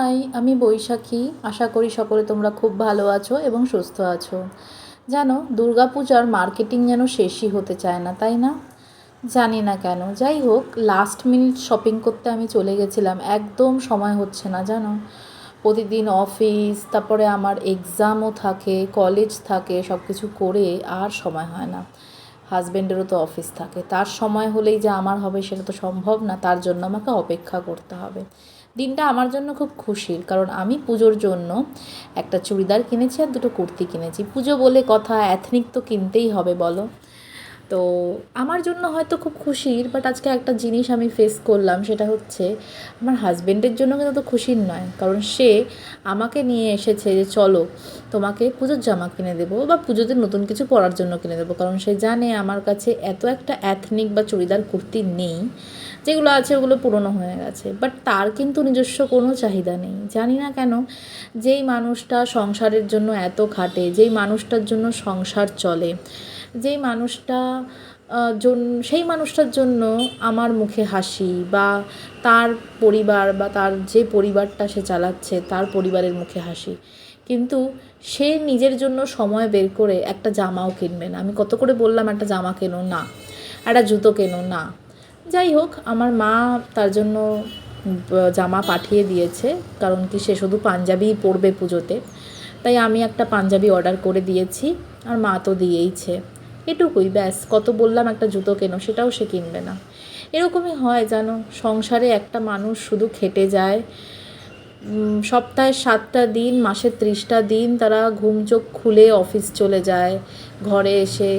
High, আমি বৈশাখী। আশা করি সকলে তোমরা খুব ভালো আছো এবং সুস্থ আছো। জানো, দুর্গাপূজার মার্কেটিং যেন শেষই হতে চায় না, তাই না? জানি না কেন। যাই হোক, লাস্ট মিনিট শপিং করতে আমি চলে গেছিলাম, একদম সময় হচ্ছে না জানো। প্রতিদিন অফিস, তারপরে আমার এক্সামও থাকে, কলেজ থাকে, সব কিছু করে আর সময় হয় না। হাজব্যান্ডেরও তো অফিস থাকে, তার সময় হলেই যে আমার হবে সেটা তো সম্ভব না, তার জন্য আমাকে অপেক্ষা করতে হবে। দিনটা আমার জন্য খুব খুশির, কারণ আমি পুজোর জন্য একটা চুড়িদার কিনেছি আর দুটো কুর্তি কিনেছি। পুজো বলে কথা, এথনিক তো কিনতেই হবে বলো। তো আমার জন্য হয়তো খুব খুশির, বাট আজকে একটা জিনিস আমি ফেস করলাম, সেটা হচ্ছে আমার হাজব্যান্ডের জন্য কিন্তু তো খুশির নয়, কারণ সে আমাকে নিয়ে এসেছে যে চলো তোমাকে পুজোর জামা কিনে দেবো বা পুজোতে নতুন কিছু পরার জন্য কিনে দেবো, কারণ সে জানে আমার কাছে এত একটা অ্যাথনিক বা চুড়িদার কুর্তি নেই, যেগুলো আছে ওগুলো পুরনো হয়ে গেছে। বাট তার কিন্তু নিজস্ব কোনো চাহিদা নেই, জানি না কেন। যেই মানুষটা সংসারের জন্য এত খাটে, যেই মানুষটার জন্য সংসার চলে, যেই মানুষটা সেই মানুষটার জন্য আমার মুখে হাসি, বা তার পরিবার বা তার যে পরিবারটা সে চালাচ্ছে তার পরিবারের মুখে হাসি, কিন্তু সে নিজের জন্য সময় বের করে একটা জামাও কিনবে না। আমি কত করে বললাম একটা জামা কেনো না, একটা জুতো কেনো না। যাই হোক, আমার মা তার জন্য জামা পাঠিয়ে দিয়েছে, কারণ কি সে শুধু পাঞ্জাবিই পরবে পুজোতে। তাই আমি একটা পাঞ্জাবি অর্ডার করে দিয়েছি, আর মা তো দিয়েইছে। এটুকুই, ব্যাস। কত বললাম একটা জুতো কেনো, সেটাও সে কিনবে না। এরকমই হয় জানো, সংসারে একটা মানুষ শুধু খেটে যায়। সপ্তাহে 7টা দিন, মাসে 30টা দিন তারা ঘুম চোখ খুলে অফিস চলে যায়, ঘরে এসে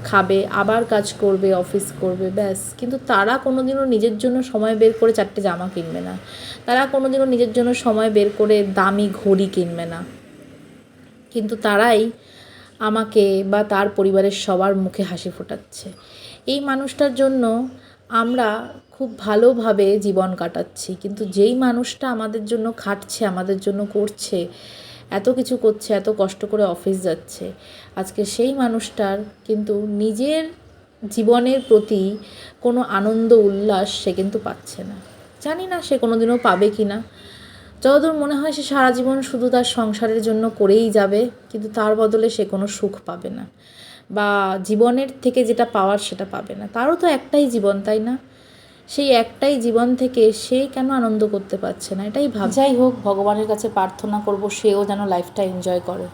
খাবে, আবার কাজ করবে, অফিস করবে, ব্যাস। কিন্তু তারা কোনো দিনও নিজের জন্য সময় বের করে 4টে জামা কিনবে না, তারা কোনো দিনও নিজের জন্য সময় বের করে দামি ঘড়ি কিনবে না। কিন্তু তারাই আমাকে বা তার পরিবারের সবার মুখে হাসি ফোটাচ্ছে। এই মানুষটার জন্য আমরা খুব ভালোভাবে জীবন কাটাচ্ছি, কিন্তু যেই মানুষটা আমাদের জন্য খাটছে, আমাদের জন্য করছে, এত কিছু করছে, এত কষ্ট করে অফিস যাচ্ছে, আজকে সেই মানুষটার কিন্তু নিজের জীবনের প্রতি কোনো আনন্দ উল্লাস সে কিন্তু পাচ্ছে না। জানি না সে কোনো দিনও পাবে কি না। যতদূর মনে হয় সে সারা জীবন শুধু তার সংসারের জন্য করেই যাবে, কিন্তু তার বদলে সে কোনো সুখ পাবে না, বা জীবনের থেকে যেটা পাওয়ার সেটা পাবে না। তারও তো একটাই জীবন, তাই না? সেই একটাই জীবন থেকে সে কেন আনন্দ করতে পারছে না, এটাই ভাব। যাই হোক, ভগবানের কাছে প্রার্থনা করব সেও যেন লাইফটা এনজয় করে।